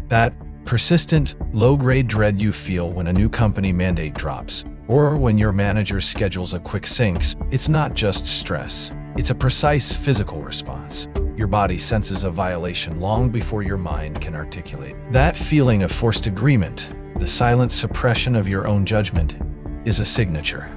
That persistent, low-grade dread you feel when a new company mandate drops, or when your manager schedules a quick syncs, it's not just stress. It's a precise physical response. Your body senses a violation long before your mind can articulate. That feeling of forced agreement, the silent suppression of your own judgment, is a signature.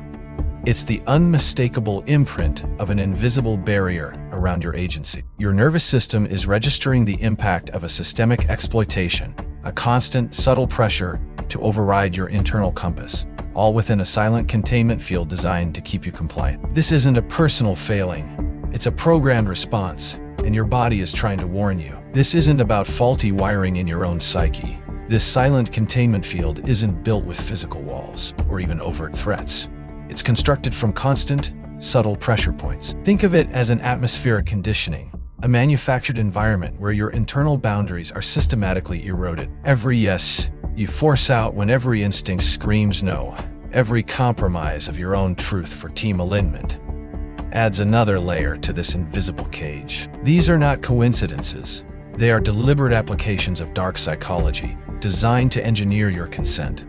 It's the unmistakable imprint of an invisible barrier around your agency. Your nervous system is registering the impact of a systemic exploitation, a constant, subtle pressure to override your internal compass, all within a silent containment field designed to keep you compliant. This isn't a personal failing. It's a programmed response, and your body is trying to warn you. This isn't about faulty wiring in your own psyche. This silent containment field isn't built with physical walls or even overt threats. It's constructed from constant, subtle pressure points. Think of it as an atmospheric conditioning, a manufactured environment where your internal boundaries are systematically eroded. Every yes you force out when every instinct screams no, every compromise of your own truth for team alignment, adds another layer to this invisible cage. These are not coincidences. They are deliberate applications of dark psychology, designed to engineer your consent.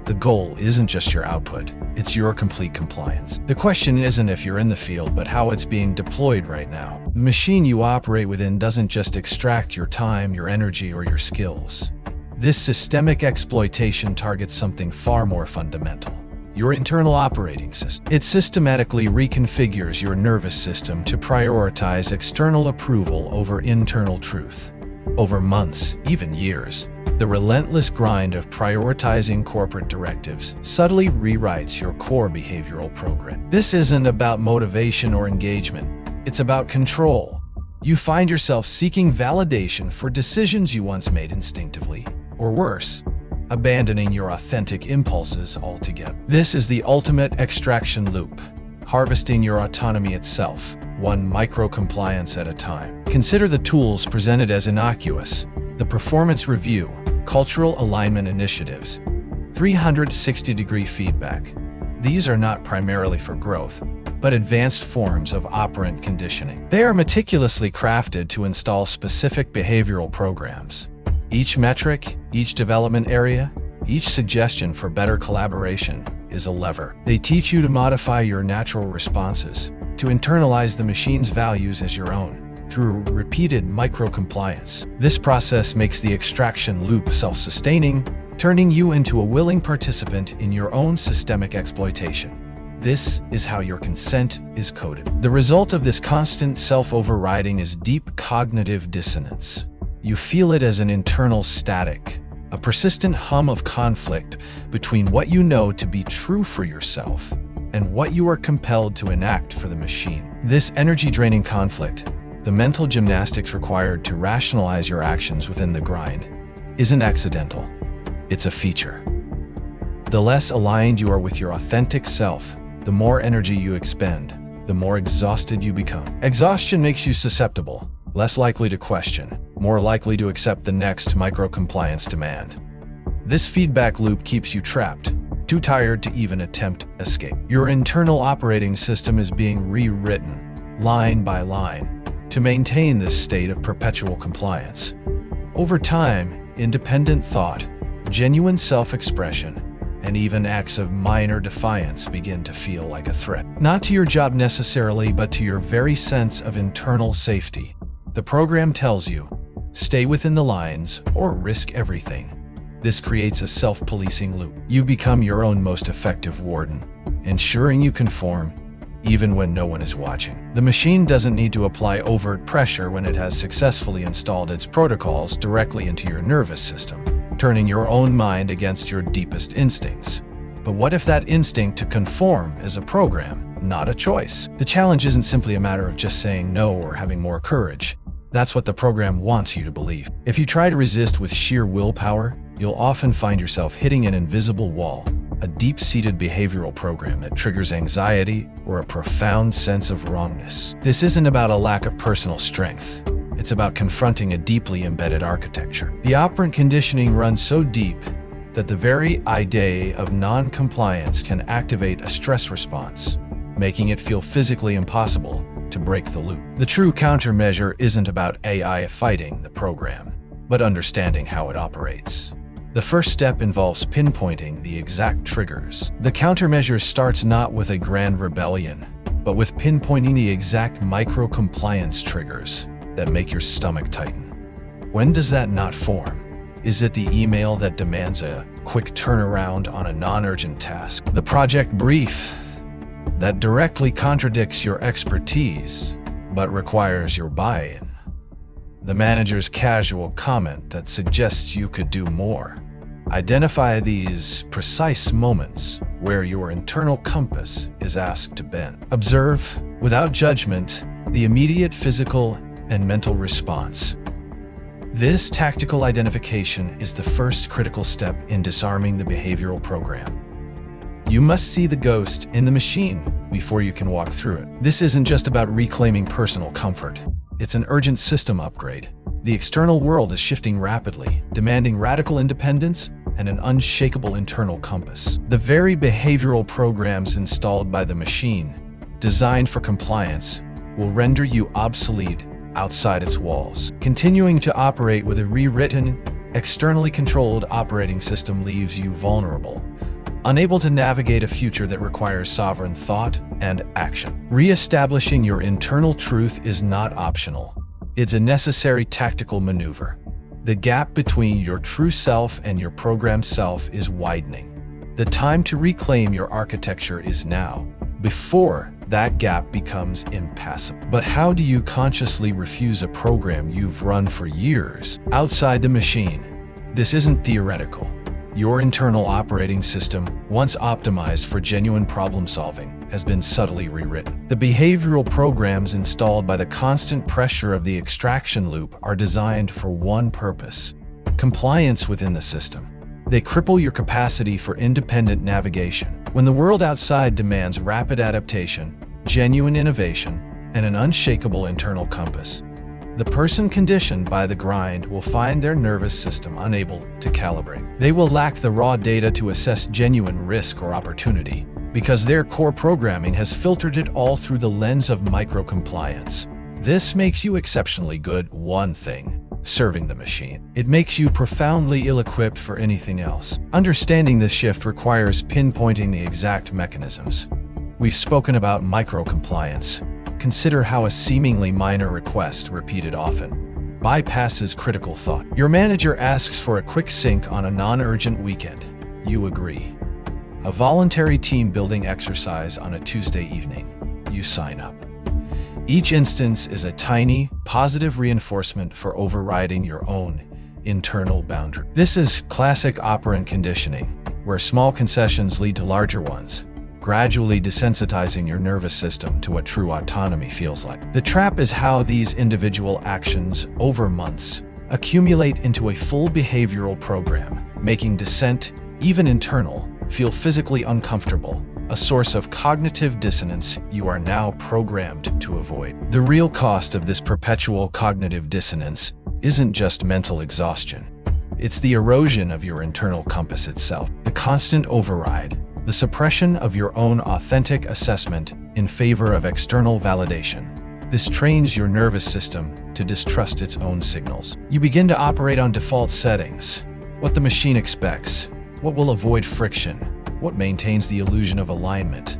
The goal isn't just your output, it's your complete compliance. The question isn't if you're in the field, but how it's being deployed right now. The machine you operate within doesn't just extract your time, your energy, or your skills. This systemic exploitation targets something far more fundamental: your internal operating system. It systematically reconfigures your nervous system to prioritize external approval over internal truth. Over months, even years, the relentless grind of prioritizing corporate directives subtly rewrites your core behavioral program. This isn't about motivation or engagement. It's about control. You find yourself seeking validation for decisions you once made instinctively, or worse, abandoning your authentic impulses altogether. This is the ultimate extraction loop, harvesting your autonomy itself, one micro-compliance at a time. Consider the tools presented as innocuous: the performance review, cultural alignment initiatives, 360-degree feedback. These are not primarily for growth, but advanced forms of operant conditioning. They are meticulously crafted to install specific behavioral programs. Each metric, each development area, each suggestion for better collaboration is a lever. They teach you to modify your natural responses, to internalize the machine's values as your own, through repeated micro-compliance. This process makes the extraction loop self-sustaining, turning you into a willing participant in your own systemic exploitation. This is how your consent is coded. The result of this constant self-overriding is deep cognitive dissonance. You feel it as an internal static, a persistent hum of conflict between what you know to be true for yourself and what you are compelled to enact for the machine. This energy-draining conflict, the mental gymnastics required to rationalize your actions within the grind, isn't accidental. It's a feature. The less aligned you are with your authentic self, the more energy you expend, the more exhausted you become. Exhaustion makes you susceptible, less likely to question, more likely to accept the next micro-compliance demand. This feedback loop keeps you trapped, too tired to even attempt escape. Your internal operating system is being rewritten, line by line, to maintain this state of perpetual compliance. Over time, independent thought, genuine self-expression, and even acts of minor defiance begin to feel like a threat. Not to your job necessarily, but to your very sense of internal safety. The program tells you, stay within the lines or risk everything. This creates a self-policing loop. You become your own most effective warden, ensuring you conform even when no one is watching. The machine doesn't need to apply overt pressure when it has successfully installed its protocols directly into your nervous system, turning your own mind against your deepest instincts. But what if that instinct to conform is a program, not a choice? The challenge isn't simply a matter of just saying no or having more courage. That's what the program wants you to believe. If you try to resist with sheer willpower, you'll often find yourself hitting an invisible wall, a deep-seated behavioral program that triggers anxiety or a profound sense of wrongness. This isn't about a lack of personal strength. It's about confronting a deeply embedded architecture. The operant conditioning runs so deep that the very idea of non-compliance can activate a stress response, making it feel physically impossible to break the loop. The true countermeasure isn't about AI fighting the program. but understanding how it operates. The first step involves pinpointing the exact triggers. The countermeasure starts not with a grand rebellion, but with pinpointing the exact micro-compliance triggers that make your stomach tighten. When does that not form? Is it the email that demands a quick turnaround on a non-urgent task? The project brief that directly contradicts your expertise, but requires your buy-in? The manager's casual comment that suggests you could do more? Identify these precise moments where your internal compass is asked to bend. Observe, without judgment, the immediate physical and mental response. This tactical identification is the first critical step in disarming the behavioral program. You must see the ghost in the machine before you can walk through it. This isn't just about reclaiming personal comfort. It's an urgent system upgrade. The external world is shifting rapidly, demanding radical independence and an unshakable internal compass. The very behavioral programs installed by the machine, designed for compliance, will render you obsolete outside its walls. Continuing to operate with a rewritten, externally controlled operating system leaves you vulnerable, unable to navigate a future that requires sovereign thought and action. Re-establishing your internal truth is not optional. It's a necessary tactical maneuver. The gap between your true self and your programmed self is widening. The time to reclaim your architecture is now, before that gap becomes impassable. But how do you consciously refuse a program you've run for years outside the machine? This isn't theoretical. Your internal operating system, once optimized for genuine problem solving, has been subtly rewritten. The behavioral programs installed by the constant pressure of the extraction loop are designed for one purpose: compliance within the system. They cripple your capacity for independent navigation. When the world outside demands rapid adaptation, genuine innovation, and an unshakable internal compass, the person conditioned by the grind will find their nervous system unable to calibrate. They will lack the raw data to assess genuine risk or opportunity, because their core programming has filtered it all through the lens of micro-compliance. This makes you exceptionally good at one thing: serving the machine. It makes you profoundly ill-equipped for anything else. Understanding this shift requires pinpointing the exact mechanisms. We've spoken about micro-compliance. Consider how a seemingly minor request, repeated often, bypasses critical thought. Your manager asks for a quick sync on a non-urgent weekend. You agree. A voluntary team-building exercise on a Tuesday evening. You sign up. Each instance is a tiny, positive reinforcement for overriding your own internal boundary. This is classic operant conditioning, where small concessions lead to larger ones, gradually desensitizing your nervous system to what true autonomy feels like. The trap is how these individual actions, over months, accumulate into a full behavioral program, making dissent, even internal, feel physically uncomfortable, a source of cognitive dissonance you are now programmed to avoid. The real cost of this perpetual cognitive dissonance isn't just mental exhaustion. It's the erosion of your internal compass itself, the constant override, the suppression of your own authentic assessment in favor of external validation. This trains your nervous system to distrust its own signals. You begin to operate on default settings: what the machine expects, what will avoid friction, what maintains the illusion of alignment.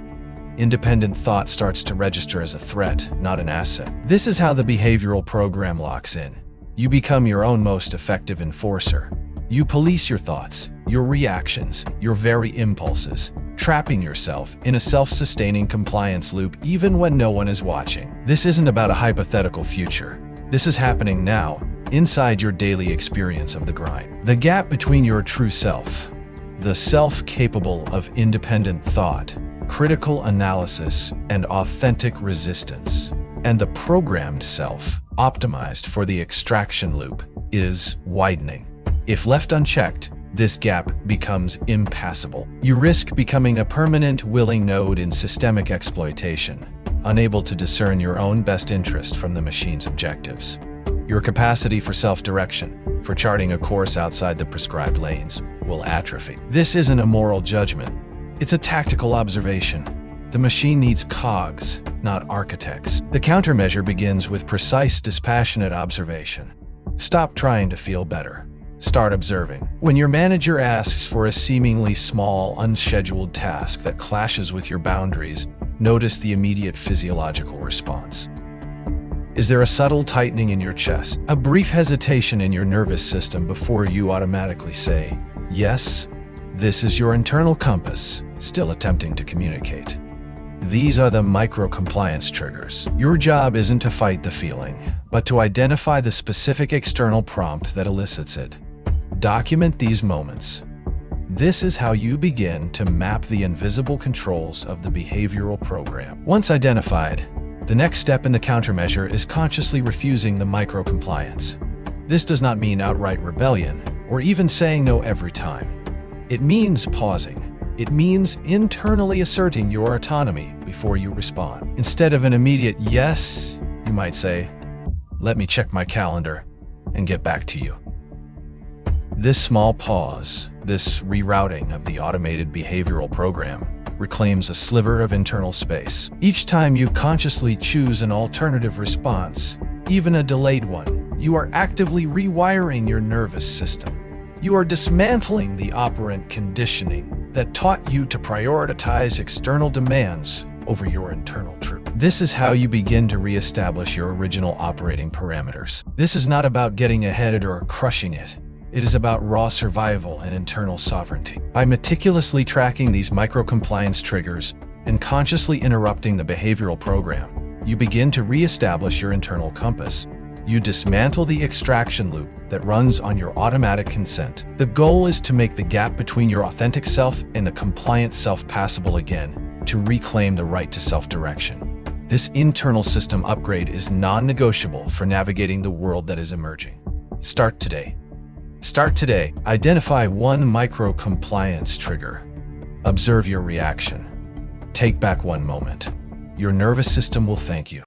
Independent thought starts to register as a threat, not an asset. This is how the behavioral program locks in. You become your own most effective enforcer. You police your thoughts, your reactions, your very impulses, trapping yourself in a self-sustaining compliance loop even when no one is watching. This isn't about a hypothetical future. This is happening now, inside your daily experience of the grind. The gap between your true self, the self capable of independent thought, critical analysis, and authentic resistance, and the programmed self, optimized for the extraction loop, is widening. If left unchecked, this gap becomes impassable. You risk becoming a permanent willing node in systemic exploitation, unable to discern your own best interest from the machine's objectives. Your capacity for self-direction, for charting a course outside the prescribed lanes, will atrophy. This isn't a moral judgment. It's a tactical observation. The machine needs cogs, not architects. The countermeasure begins with precise, dispassionate observation. Stop trying to feel better. Start observing. When your manager asks for a seemingly small, unscheduled task that clashes with your boundaries, notice the immediate physiological response. Is there a subtle tightening in your chest, a brief hesitation in your nervous system before you automatically say, yes? This is your internal compass, still attempting to communicate. These are the micro-compliance triggers. Your job isn't to fight the feeling, but to identify the specific external prompt that elicits it. Document these moments. This is how you begin to map the invisible controls of the behavioral program. Once identified, the next step in the countermeasure is consciously refusing the micro-compliance. This does not mean outright rebellion, or even saying no every time. It means pausing. It means internally asserting your autonomy before you respond. Instead of an immediate yes, you might say, let me check my calendar and get back to you. This small pause, this rerouting of the automated behavioral program, reclaims a sliver of internal space. Each time you consciously choose an alternative response, even a delayed one, you are actively rewiring your nervous system. You are dismantling the operant conditioning that taught you to prioritize external demands over your internal truth. This is how you begin to reestablish your original operating parameters. This is not about getting ahead or crushing it. It is about raw survival and internal sovereignty. By meticulously tracking these micro-compliance triggers and consciously interrupting the behavioral program, you begin to reestablish your internal compass. You dismantle the extraction loop that runs on your automatic consent. The goal is to make the gap between your authentic self and the compliant self passable again, to reclaim the right to self-direction. This internal system upgrade is non-negotiable for navigating the world that is emerging. Start today. Start today. Identify one micro-compliance trigger. Observe your reaction. Take back one moment. Your nervous system will thank you.